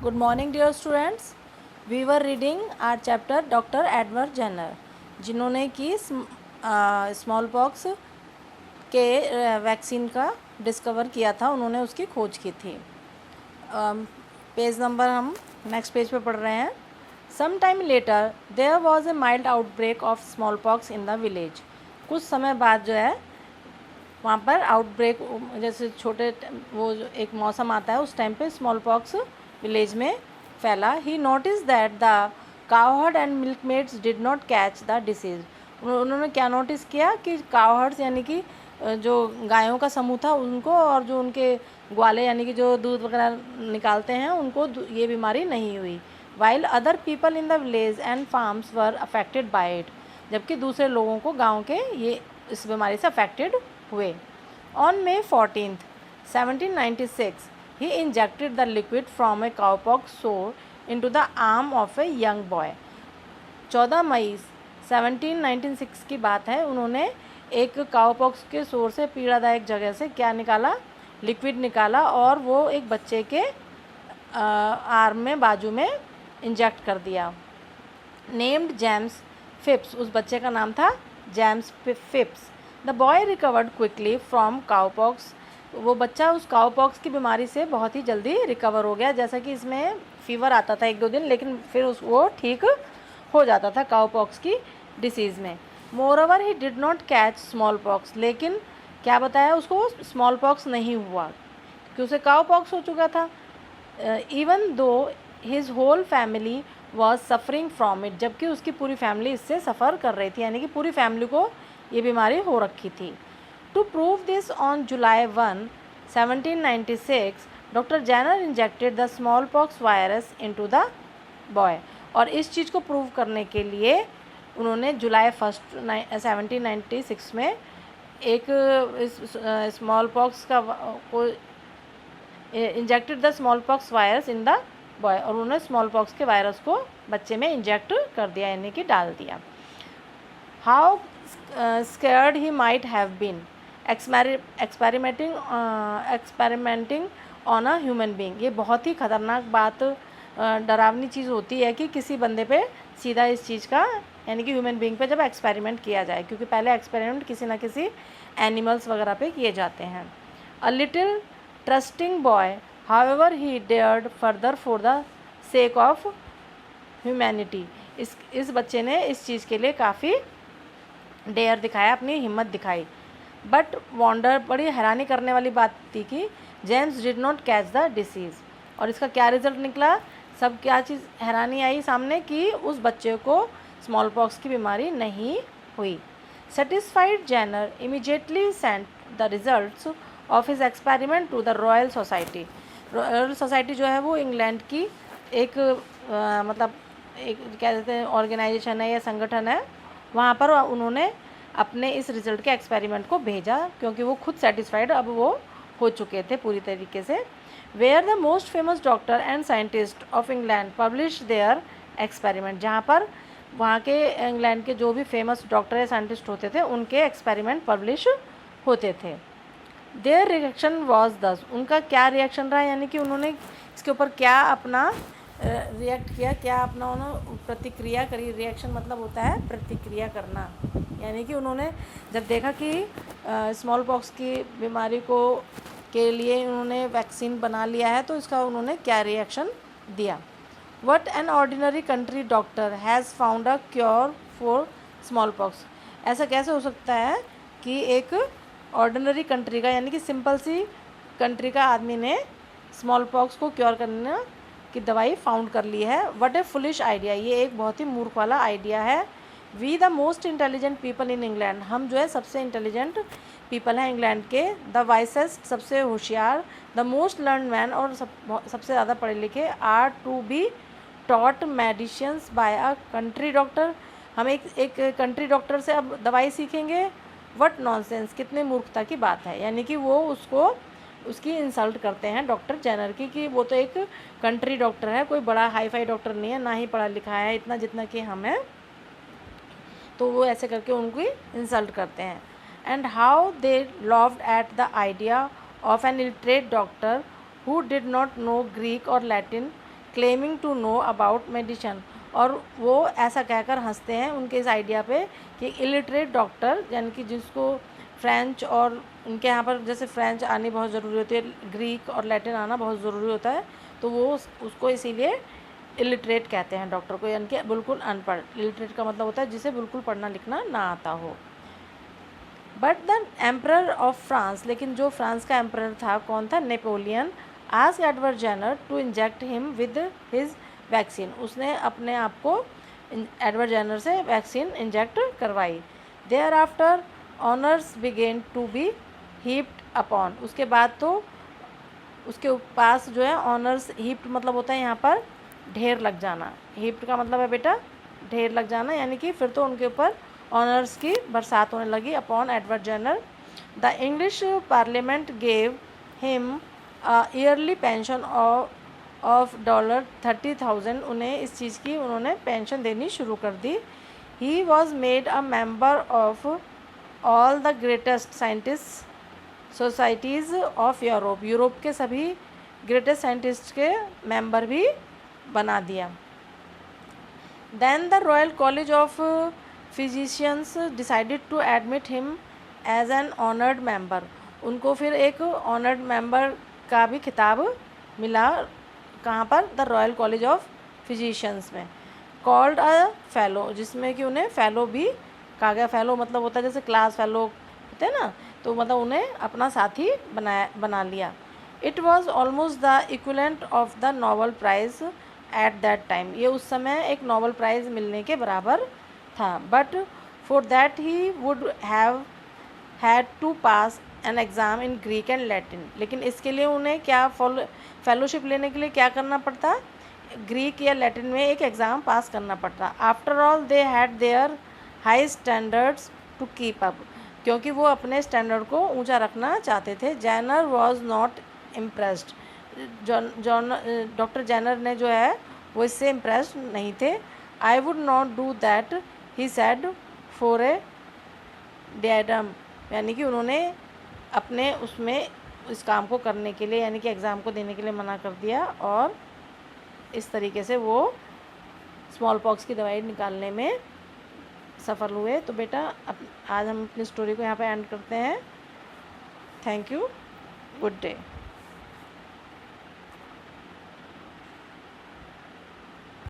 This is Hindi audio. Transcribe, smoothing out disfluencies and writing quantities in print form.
Good morning dear students. We were reading our chapter Dr. Edward Jenner, जिन्होंने कि स्मॉल पॉक्स के वैक्सीन का डिस्कवर किया था, उन्होंने उसकी खोज की थी। पेज नंबर हम नेक्स्ट पेज पे पढ़ रहे हैं। Some time later there was a mild outbreak of smallpox in the village. कुछ समय बाद जो है वहाँ पर आउटब्रेक, जैसे छोटे वो जो एक मौसम आता है उस टाइम पे स्मॉल पॉक्स विलेज में फैला। He notice that the cowherd and milkmaids did not catch the disease. उन्होंने क्या नोटिस किया कि काउहर्ड्स यानी कि जो गायों का समूह था उनको, और जो उनके ग्वाले यानी कि जो दूध वगैरह निकालते हैं उनको ये बीमारी नहीं हुई। While other people in the village and farms were affected by it, जबकि दूसरे लोगों को गाँव के ये इस बीमारी से अफेक्टेड हुए। On May 14th, 1796, he injected the liquid from a cowpox sore into the arm of a young boy. 14 मई 1796 की बात है। उन्होंने एक काउपॉक्स के सोर से पीड़ादायक जगह से क्या निकाला, लिक्विड निकाला, और वो एक बच्चे के आर्म में, बाजू में इंजेक्ट कर दिया। नेम्ड जेम्स फिप्स, उस बच्चे का नाम था James Phipps. The boy recovered quickly from cowpox, वो बच्चा उस काउपॉक्स की बीमारी से बहुत ही जल्दी रिकवर हो गया। जैसा कि इसमें फीवर आता था 1-2 दिन, लेकिन फिर वो ठीक हो जाता था काउपॉक्स की डिसीज़ में। Moreover he did not catch small pox, लेकिन क्या बताया, उसको स्मॉल पॉक्स नहीं हुआ क्योंकि उसे काउपॉक्स हो चुका था। Even though his whole family was suffering from it, जबकि उसकी पूरी फैमिली इससे सफ़र कर रही थी, यानी कि पूरी फैमिली को ये बीमारी हो रखी थी। To prove this on July 1, 1796, doctor Jenner injected the smallpox virus into the boy. और इस चीज़ को प्रूव करने के लिए उन्होंने जुलाई 1, 1796 में एक स्मॉल पॉक्स का को injected the smallpox virus in the boy, और उन्होंने स्मॉल पॉक्स के वायरस को बच्चे में इंजेक्ट कर दिया, यानी कि डाल दिया। How scared he might have been experimenting on a human being। ये बहुत ही ख़तरनाक बात, डरावनी चीज़ होती है कि किसी बंदे पे सीधा इस चीज़ का, यानी कि ह्यूमन बीइंग पे जब एक्सपेरिमेंट किया जाए, क्योंकि पहले एक्सपेरिमेंट किसी ना किसी एनिमल्स वगैरह पे किए जाते हैं। A little trusting boy however he dared further for the sake of humanity. इस बच्चे ने इस चीज़ के लिए काफ़ी डेयर दिखाया, अपनी हिम्मत दिखाई। बट वॉन्डर, बड़ी हैरानी करने वाली बात थी कि James did not catch the disease. और इसका क्या रिजल्ट निकला, सब क्या चीज़ हैरानी आई सामने कि उस बच्चे को स्मॉल पॉक्स की बीमारी नहीं हुई। Satisfied Jenner immediately sent the results of his experiment to the Royal Society. Royal Society जो है वो इंग्लैंड की एक मतलब एक क्या कहते हैं ऑर्गेनाइजेशन है या संगठन है, वहाँ पर उन्होंने अपने इस रिज़ल्ट के एक्सपेरिमेंट को भेजा, क्योंकि वो खुद सेटिस्फाइड अब वो हो चुके थे पूरी तरीके से। Where the most famous doctor and scientist of England publish their experiment, जहाँ पर वहाँ के इंग्लैंड के जो भी फेमस डॉक्टर या साइंटिस्ट होते थे उनके एक्सपेरिमेंट पब्लिश होते थे। देयर रिएक्शन वॉज दस, उनका क्या रिएक्शन रहा, यानी कि उन्होंने इसके ऊपर क्या अपना रिएक्ट किया, क्या अपना उन्होंने प्रतिक्रिया करी। रिएक्शन मतलब होता है प्रतिक्रिया करना, यानी कि उन्होंने जब देखा कि स्मॉल पॉक्स की बीमारी को के लिए उन्होंने वैक्सीन बना लिया है, तो इसका उन्होंने क्या रिएक्शन दिया। What an ordinary country doctor has found a cure for small pox. ऐसा कैसे हो सकता है कि एक ऑर्डिनरी कंट्री का, यानी कि सिंपल सी कंट्री का आदमी ने स्मॉल पॉक्स को क्योर करने की दवाई फाउंड कर ली है। व्हाट ए फुलिश आइडिया, ये एक बहुत ही मूर्ख वाला आइडिया है। We the most intelligent people in England, हम जो है सबसे इंटेलिजेंट पीपल हैं इंग्लैंड के। द वाइसेस्ट, सबसे होशियार। द मोस्ट लर्न मैन, और सबसे ज़्यादा पढ़े लिखे। Are to be taught medicines by a country doctor, हम एक कंट्री डॉक्टर से अब दवाई सीखेंगे। व्हाट नॉनसेंस, कितने मूर्खता की बात है, यानी कि वो उसकी इंसल्ट करते हैं डॉक्टर जेनर की, कि वो तो एक कंट्री डॉक्टर है, कोई बड़ा हाई फाई डॉक्टर नहीं है, ना ही पढ़ा लिखा है इतना जितना कि हम हैं, तो वो ऐसे करके उनकी इंसल्ट करते हैं। And how they loved at the idea of an illiterate doctor who did not know Greek or Latin claiming to know about medicine, और वो ऐसा कहकर हंसते हैं उनके इस आइडिया पे कि इलिटरेट डॉक्टर, यानी कि जिसको फ्रेंच और उनके यहाँ पर जैसे फ्रेंच आनी बहुत ज़रूरी होती है, ग्रीक और लैटिन आना बहुत ज़रूरी होता है, तो वो उसको इसीलिए इलिटरेट कहते हैं डॉक्टर को, यानी कि बिल्कुल अनपढ़। इलिटरेट का मतलब होता है जिसे बिल्कुल पढ़ना लिखना ना आता हो। But the emperor of France, लेकिन जो फ्रांस का एम्परर था कौन था, Napoleon, asked Edward Jenner to inject him with his vaccine, उसने अपने आप को एडवर्ड जेनर से वैक्सीन इंजेक्ट करवाई। Thereafter honours began to be heaped upon, उसके बाद तो उसके पास जो है ऑनर्स, हीप्ड मतलब होता है यहाँ पर ढेर लग जाना, हीप्ड का मतलब है बेटा ढेर लग जाना, यानी कि फिर तो उनके ऊपर ऑनर्स की बरसात होने लगी upon Edward Jenner. The English parliament gave him yearly pension of $30,000, उन्हें इस चीज़ की उन्होंने पेंशन देनी शुरू कर दी। He was made a member of all the greatest scientist societies of Europe, Europe के सभी ग्रेटेस्ट साइंटिस्ट के मेंबर भी बना दिया। Then the Royal College of Physicians decided to admit him as an honoured member, उनको फिर एक ऑनर्ड मेंबर का भी खिताब मिला, कहाँ पर, the Royal College of physicians में, कॉल्ड अ फेलो, जिसमें कि उन्हें फेलो भी कहा गया। फेलो मतलब होता है जैसे क्लास फेलो होते हैं ना, तो मतलब उन्हें अपना साथी बना लिया। It was almost the equivalent of the Nobel prize at that time, ये उस समय एक नोबेल प्राइज़ मिलने के बराबर था। But for that he would have had to pass an exam in Greek and Latin, लेकिन इसके लिए उन्हें क्या फेलोशिप लेने के लिए क्या करना पड़ता, ग्रीक या लैटिन में एक एग्ज़ाम पास करना पड़ता। After all they had their high standards to keep up, क्योंकि वो अपने स्टैंडर्ड को ऊंचा रखना चाहते थे। Jenner was not impressed, doctor Jenner ने जो है वो इससे इम्प्रेस्ड नहीं थे। I would not do that he said for a diadem, यानी कि उन्होंने अपने उसमें इस काम को करने के लिए, यानी कि एग्ज़ाम को देने के लिए मना कर दिया, और इस तरीके से वो स्मॉल पॉक्स की दवाई निकालने में सफल हुए। तो बेटा आज हम अपनी स्टोरी को यहाँ पे एंड करते हैं। Thank you, good day.